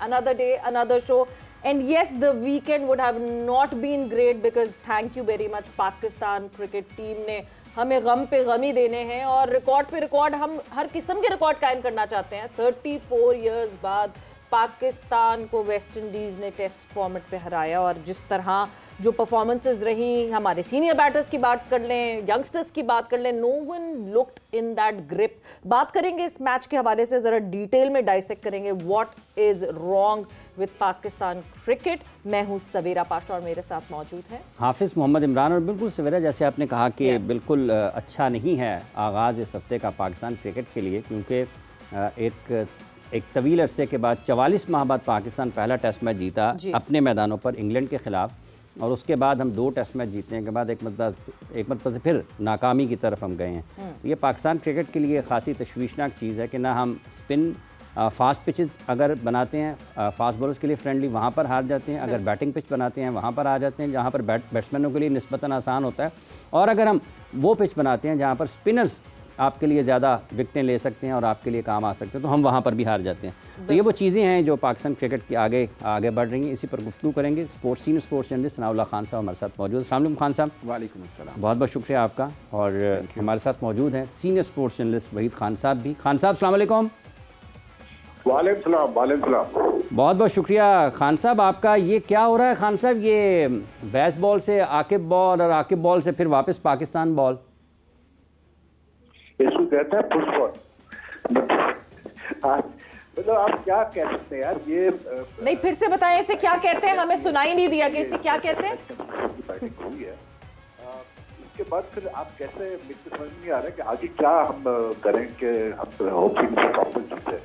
another day, another show. And yes, the weekend would have not been great because thank you very much Pakistan cricket team ने हमें गम पे गमी देने हैं और record पे रिकॉर्ड हम हर किस्म के रिकॉर्ड कायम करना चाहते हैं। 34 इयर्स बाद पाकिस्तान को वेस्ट इंडीज़ ने टेस्ट फॉर्मेट पे हराया और जिस तरह जो परफॉर्मेंसेस रही, हमारे सीनियर बैटर्स की बात कर लें, यंगस्टर्स की बात कर लें, no one looked in that grip. बात करेंगे इस मैच के हवाले से, ज़रा डिटेल में डाइसेक्ट करेंगे what is wrong with Pakistan cricket. मैं हूँ सवेरा पाशा और मेरे साथ मौजूद हैं हाफिज़ मोहम्मद इमरान। और बिल्कुल सवेरा, जैसे आपने कहा कि बिल्कुल अच्छा नहीं है आगाज़ इस हफ्ते का पाकिस्तान क्रिकेट के लिए, क्योंकि एक तवील अरसे के बाद 44 माह बाद पाकिस्तान पहला टेस्ट मैच जीता अपने मैदानों पर इंग्लैंड के ख़िलाफ़, और उसके बाद हम 2 टेस्ट मैच जीतने के बाद एक मतलब से फिर नाकामी की तरफ हम गए हैं। ये पाकिस्तान क्रिकेट के लिए खासी तशवीशनाक चीज़ है कि ना हम स्पिन फास्ट पिचेस अगर बनाते हैं फास्ट बॉलर्स के लिए फ्रेंडली, वहाँ पर हार जाते हैं। अगर बैटिंग पिच बनाते हैं वहाँ पर आ जाते हैं जहाँ पर बैट्समैनों के लिए निस्बतन आसान होता है। और अगर हम वो पिच बनाते हैं जहाँ पर स्पिनर्स आपके लिए ज़्यादा विकटें ले सकते हैं और आपके लिए काम आ सकते हैं, तो हम वहाँ पर भी हार जाते हैं। तो ये वो चीज़ें हैं जो पाकिस्तान क्रिकेट की आगे बढ़ रही हैं। इसी पर गुफ्तगू करेंगे। Senior sports journalist Sanaullah Khan साहब हमारे साथ मौजूद। अस्सलाम वालेकुम खान साहब। वालेकुम अस्सलाम। बहुत बहुत शुक्रिया आपका। और हमारे साथ मौजूद हैं senior sports journalist Waheed Khan साहब भी। खान साहब अस्सलाम वालेकुम। वालेकुम सलाम। बहुत बहुत शुक्रिया खान साहब आपका। ये क्या हो रहा है खान साहब, ये बैस बॉल से आकिब बॉल और आकिब बॉल से फिर वापस पाकिस्तान बॉल, इसको कहते हैं पुश बॉल। मतलब आप क्या कह सकते हैं यार, ये नहीं, फिर से बताएं इसे क्या कहते हैं, हमें सुनाई नहीं दिया कि इसे क्या कहते हैं। बैटिंग हुई है, उसके बाद फिर आप कैसे, मुझे समझ नहीं आ रहा है कि आगे क्या हम करें कि हम होपफुली प्रॉपर जीते।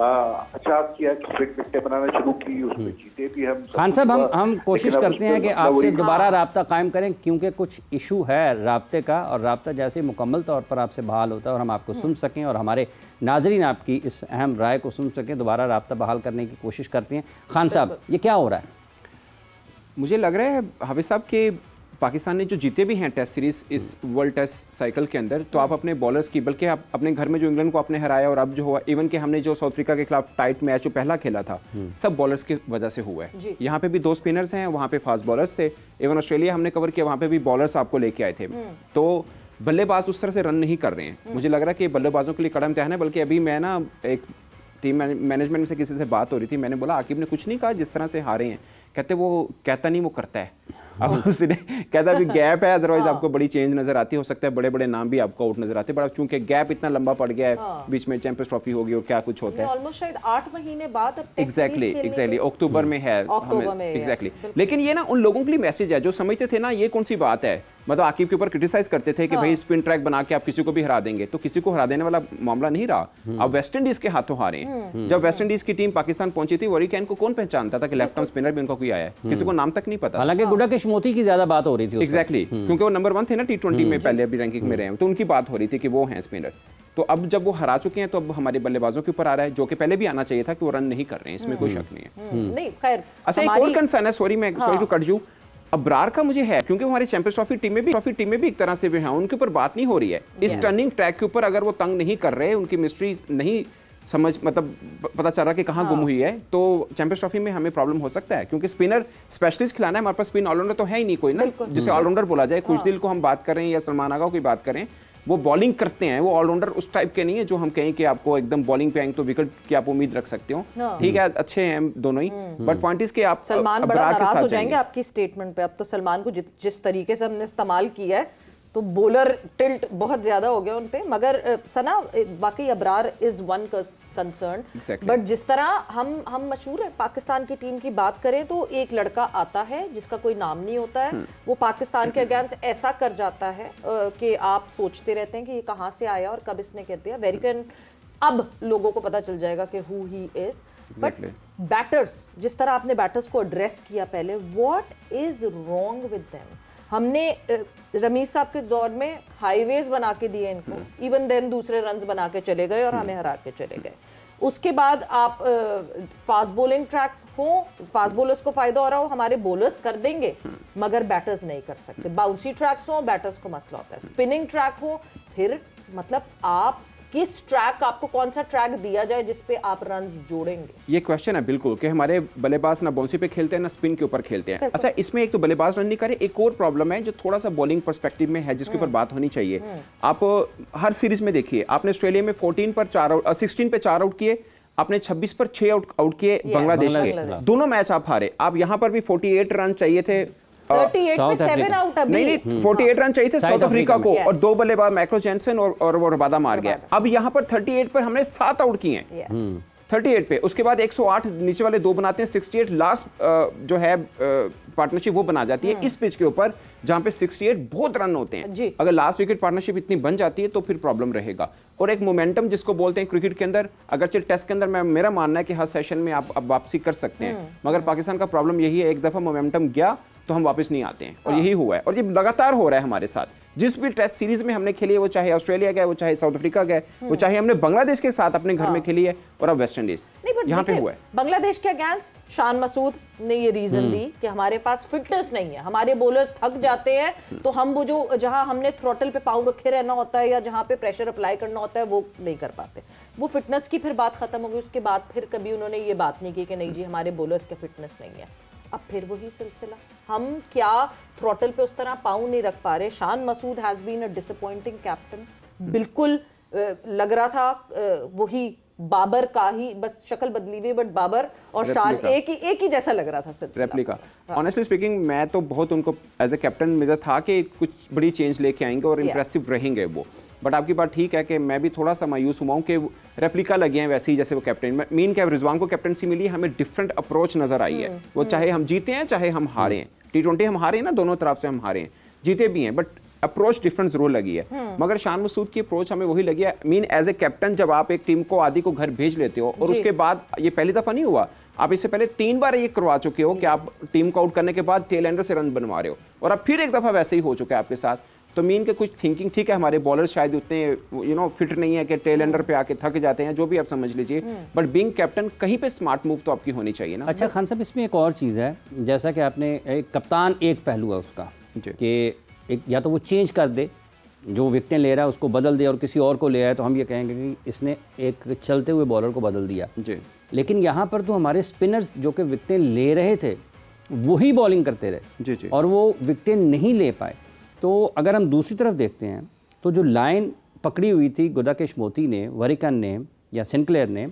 अच्छा किया कि स्ट्रिक विकेटें बनाना शुरू की, उसमें जीते भी हम। खान साहब हम कोशिश करते हैं कि आपसे दोबारा राब्ता कायम करें, क्योंकि कुछ इशू है राब्ते का, और राब्ता जैसे मुकम्मल तौर पर आपसे बहाल होता है और हम आपको सुन सकें और हमारे नाजरीन आपकी इस अहम राय को सुन सकें, दोबारा राब्ता बहाल करने की कोशिश करते हैं। खान साहब ये क्या हो रहा है? मुझे लग रहा है हाफिज़ साहब के पाकिस्तान ने जो जीते भी हैं टेस्ट सीरीज़ इस वर्ल्ड टेस्ट साइकिल के अंदर, तो आप अपने बॉलर्स की, बल्कि आप अपने घर में जो इंग्लैंड को आपने हराया और अब जो हुआ, इवन कि हमने जो साउथ अफ्रीका के खिलाफ टाइट मैच जो पहला खेला था, सब बॉलर्स की वजह से हुआ है। यहाँ पे भी 2 स्पिनर्स हैं, वहाँ पे फास्ट बॉलर्स थे। इवन ऑस्ट्रेलिया हमने कवर किया, वहाँ पे भी बॉलर्स आपको लेके आए थे। तो बल्लेबाज उस तरह से रन नहीं कर रहे हैं। मुझे लग रहा है कि बल्लेबाजों के लिए कड़ा इम्तिहान है। बल्कि अभी मैं ना एक टीम मैनेजमेंट से किसी से बात हो रही थी, मैंने बोला आकिब ने कुछ नहीं कहा जिस तरह से हारे हैं, कहते वो कहता नहीं वो करता है। अब उसने कहता भी गैप है, अदरवाइज आपको बड़ी चेंज नजर आती, हो सकता है बड़े बड़े नाम भी आपको आउट नजर आते, बट चूंकि गैप इतना लंबा पड़ गया है, बीच में चैंपियंस ट्रॉफी होगी और क्या कुछ होता है, ऑलमोस्ट शायद 8 महीने बाद एग्जैक्टली अक्टूबर में है एग्जैक्टली। लेकिन ये ना उन लोगों के लिए मैसेज है जो समझते थे ना ये कौन सी बात है, मतलब आकिब के ऊपर क्रिटिसाइज करते थे कि भाई स्पिन ट्रैक बना के आप किसी को भी हरा देंगे, तो किसी को हरा देने वाला मामला नहीं रहा। अब वेस्ट इंडीज के हाथों हारे। जब वेस्ट इंडीज की टीम पाकिस्तान पहुंची थी, वॉरी कैन को कौन पहचानता था कि लेफ्ट आर्म स्पिनर भी उनका कोई आया है, किसी को नाम तक नहीं पता। हालांकि गुडा किस्मती की ज्यादा बात हो रही थी एग्जैक्टली, क्योंकि वो नंबर 1 थे ना T20 में, पहले अभी रैंकिंग में रहे हैं, तो उनकी बात हो रही थी कि वो हैं स्पिनर। तो अब जब वो हरा चुके हैं, तो अब हमारे बल्लेबाजों के ऊपर आ रहा है, जो कि पहले भी आना चाहिए था कि वो रन नहीं कर रहे हैं, इसमें कोई शक नहीं है। नहीं खैर, अच्छा एक और कंसर्न है, sorry to cut you, Abrar का मुझे है, क्योंकि हमारे चैंपियंस ट्रॉफी टीम में भी एक तरह से भी है, उनके ऊपर बात नहीं हो रही है। इस टर्निंग ट्रैक के ऊपर अगर वो तंग नहीं कर रहे, उनकी मिस्ट्री नहीं समझ, मतलब पता चल रहा कि कहाँ गुम हुई है, तो चैंपियंस ट्रॉफी में हमें प्रॉब्लम हो सकता है, क्योंकि स्पिनर स्पेशलिस्ट खिलाना है, हमारे पास स्पिन ऑलराउंडर तो है ही नहीं कोई ना जिसे ऑलराउंडर बोला जाए। खुशदिल को हम बात करें या सलमान आगा की बात करें, वो बॉलिंग करते हैं, वो ऑलराउंडर उस टाइप के नहीं है जो हम कहें कि आपको एकदम बॉलिंग पे आएंगे तो विकेट की आप उम्मीद रख सकते हो। ठीक है, अच्छे हैं दोनों ही, बट पॉइंट इज कि आप सलमान बड़ा नाराज हो जाएंगे आपकी स्टेटमेंट पे। अब तो सलमान को जिस तरीके से हमने इस्तेमाल किया है, तो बॉलर टिल्ट बहुत ज्यादा हो गया उन पे। मगर सना वाकई Abrar is one concern, but जिस तरह हम मशहूर है पाकिस्तान की टीम की बात करें, तो एक लड़का आता है जिसका कोई नाम नहीं होता है, वो पाकिस्तान के अगेंस्ट ऐसा कर जाता है कि आप सोचते रहते हैं कि ये कहाँ से आया और कब इसने कर दिया। वेरी अब लोगों को पता चल जाएगा कि who he is. But batters, जिस तरह आपने बैटर्स को एड्रेस किया पहले, what is wrong with them? हमने रमीज साहब के दौर में हाईवेज बना के दिए इनको, इवन देन दूसरे रन्स बना के चले गए और हमें हरा के चले गए। उसके बाद आप फास्ट बॉलिंग ट्रैक्स हो, फास्ट बॉलर्स को फायदा हो रहा हो, हमारे बॉलर्स कर देंगे मगर बैटर्स नहीं कर सकते। बाउंसी ट्रैक्स हो, बैटर्स को मसला होता है। स्पिनिंग ट्रैक हो, फिर मतलब आप किस ट्रैक, आपको कौन सा ट्रैक दिया जाए जिस पे आप रन जोड़ेंगे? ये क्वेश्चन है बिल्कुल कि हमारे बल्लेबाज ना बाउंसी पे खेलते हैं ना स्पिन के ऊपर खेलते हैं। अच्छा, इसमें एक तो बल्लेबाज रन नहीं करे, एक और प्रॉब्लम है जो थोड़ा सा बॉलिंग पर्सपेक्टिव में है जिसके ऊपर बात होनी चाहिए। आप हर सीरीज में देखिए, आपने ऑस्ट्रेलिया में 14 पर 4 आउट, 16 पे 4 आउट किए, आपने 26 पर 6 आउट किए बांग्लादेश के, दोनों मैच आप हारे। आप यहाँ पर भी 48 रन चाहिए थे, 38 पे 7 आउट अभी। नहीं 48 रन चाहिए थे साउथ अफ्रीका को, और 2 बल्लेबाज मैक्रो जेनसन और वो रबादा मार गया। अब यहाँ पर 38 पर हमने 7 आउट किए हैं, 38 पे। उसके बाद 108 नीचे वाले 2 बनाते हैं, 68 लास्ट जो है पार्टनरशिप वो बना जाती है इस पिच के ऊपर जहां पे 68 बहुत रन होते हैं। अगर लास्ट विकेट पार्टनरशिप इतनी बन जाती है तो फिर प्रॉब्लम रहेगा। और एक मोमेंटम जिसको बोलते हैं क्रिकेट के अंदर, अगरचे टेस्ट के अंदर मेरा मानना है कि हर सेशन में आप अब वापसी कर सकते हैं, मगर पाकिस्तान का प्रॉब्लम यही है, एक दफा मोमेंटम गया तो हम वापस नहीं आते हैं, और यही हुआ है और ये लगातार हो रहा है हमारे साथ। जिस भी टेस्ट सीरीज में हमने खेली है, वो चाहे ऑस्ट्रेलिया गए, वो चाहे साउथ अफ्रीका गए, वो चाहे हमने बांग्लादेश के साथ अपने घर में खेली है, और अब वेस्ट इंडीज यहाँ पे हुआ है। बांग्लादेश के अगेंस्ट शान मसूद ने ये रीजन दी कि हमारे पास फिटनेस नहीं है, हमारे बॉलर्स थक जाते हैं, तो हम वो जो जहां हमने थ्रोटल पे पाँव रखे रहना होता है या जहां पे प्रेशर अप्लाई करना होता है वो नहीं कर पाते। वो फिटनेस की फिर बात खत्म हो गई, उसके बाद फिर कभी उन्होंने ये बात नहीं की कि नहीं जी हमारे बॉलर्स के फिटनेस नहीं है। अब फिर वही सिलसिला, हम क्या थ्रोटल पे उस तरह पाँव नहीं रख पा रहे। Shan Masood has been a disappointing captain, बिल्कुल लग रहा था वही बाबर का ही, बस शक्ल बदली हुई, बट बाबर और शान एक ही जैसा लग रहा था सिलसिला। रेप्लिका। ऑनेस्टली स्पीकिंग मैं तो बहुत उनको एज ए कैप्टन मेरा था कि कुछ बड़ी चेंज लेके आएंगे और इंप्रेसिव रहेंगे वो, बट आपकी बात ठीक है कि मैं भी थोड़ा सा मायूस हुआ हूँ कि रेप्लिका लगे हैं वैसे ही जैसे वो कैप्टन। मीन क्या, रिजवान को कैप्टनसी मिली, हमें डिफरेंट अप्रोच नजर आई है। वो चाहे हम जीते हैं चाहे हम हारे हैं, T20 हम हारे हैं ना, दोनों तरफ से हम हारे हैं, जीते भी हैं, बट अप्रोच डिफरेंट जरूर लगी है। मगर शान मसूद की अप्रोच हमें वही लगी है। मीन एज ए कैप्टन जब आप एक टीम को आदि को घर भेज लेते हो, और उसके बाद ये पहली दफा नहीं हुआ, आप इससे पहले 3 बार ये करवा चुके हो कि आप टीम को आउट करने के बाद टेल एंडर से रन बनवा रहे हो, और अब फिर एक दफा वैसे ही हो चुका है आपके साथ। तो मीन के कुछ थिंकिंग, ठीक है हमारे बॉलर्स शायद उतने फिट नहीं है कि टेल एंडर पे आके थक जाते हैं, जो भी आप समझ लीजिए, बट बीइंग कैप्टन कहीं पे स्मार्ट मूव तो आपकी होनी चाहिए ना। अच्छा खान साहब, इसमें एक और चीज़ है, जैसा कि आपने एक कप्तान एक पहलू है उसका कि एक या तो वो चेंज कर दे, जो विकेटें ले रहा है उसको बदल दे और किसी और को ले आए, तो हम ये कहेंगे कि इसने एक चलते हुए बॉलर को बदल दिया जी। लेकिन यहाँ पर तो हमारे स्पिनर्स जो कि विकेटें ले रहे थे वही बॉलिंग करते रहे जी जी, और वो विकेटें नहीं ले पाए। तो अगर हम दूसरी तरफ देखते हैं तो जो लाइन पकड़ी हुई थी गुदाकेश मोती ने, वरिकन ने या सिंक्लेयर ने,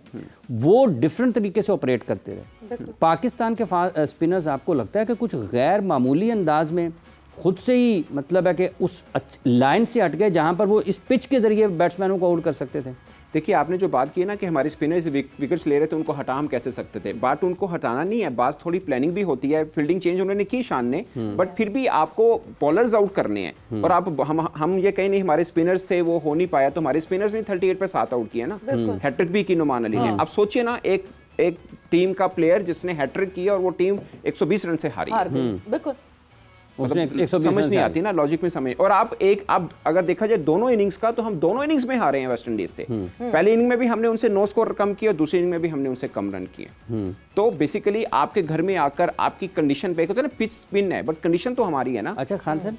वो डिफरेंट तरीके से ऑपरेट करते रहे। पाकिस्तान के स्पिनर्स आपको लगता है कि कुछ गैर मामूली अंदाज में खुद से ही मतलब है कि उस लाइन से हट गए जहां पर वो इस पिच के जरिए बैट्समैनों को आउट कर सकते थे? देखिए आपने जो बात की ना कि हमारे स्पिनर्स विकेट्स ले रहे थे, उनको हटा हम कैसे सकते थे, बात उनको हटाना नहीं है, बात थोड़ी प्लानिंग भी होती है। फील्डिंग चेंज उन्होंने की शान ने, बट फिर भी आपको बॉलर्स आउट करने हैं, और आप हम ये कहीं नहीं हमारे स्पिनर्स से वो हो नहीं पाया, तो हमारे स्पिनर्स ने 38 पर 7 आउट किया ना, हैट्रिक भी की नुमान अली ने। अब सोचिए ना, एक टीम का प्लेयर जिसने हैट्रिक किया और वो टीम 120 रन से हारी। बिल्कुल मतलब समझ नहीं आती ना, लॉजिक में समझ। और आप अगर देखा जाए दोनों इनिंग्स का, तो हम दोनों इनिंग्स में हारे हैं वेस्ट इंडीज से। पहली इनिंग में भी हमने उनसे 9 स्कोर कम किए और दूसरी इनिंग में भी हमने उनसे कम रन किए। तो बेसिकली आपके घर में आकर आपकी कंडीशन पे, होता है ना पिच स्पिन है, बट कंडीशन तो हमारी है ना। अच्छा खान साहब,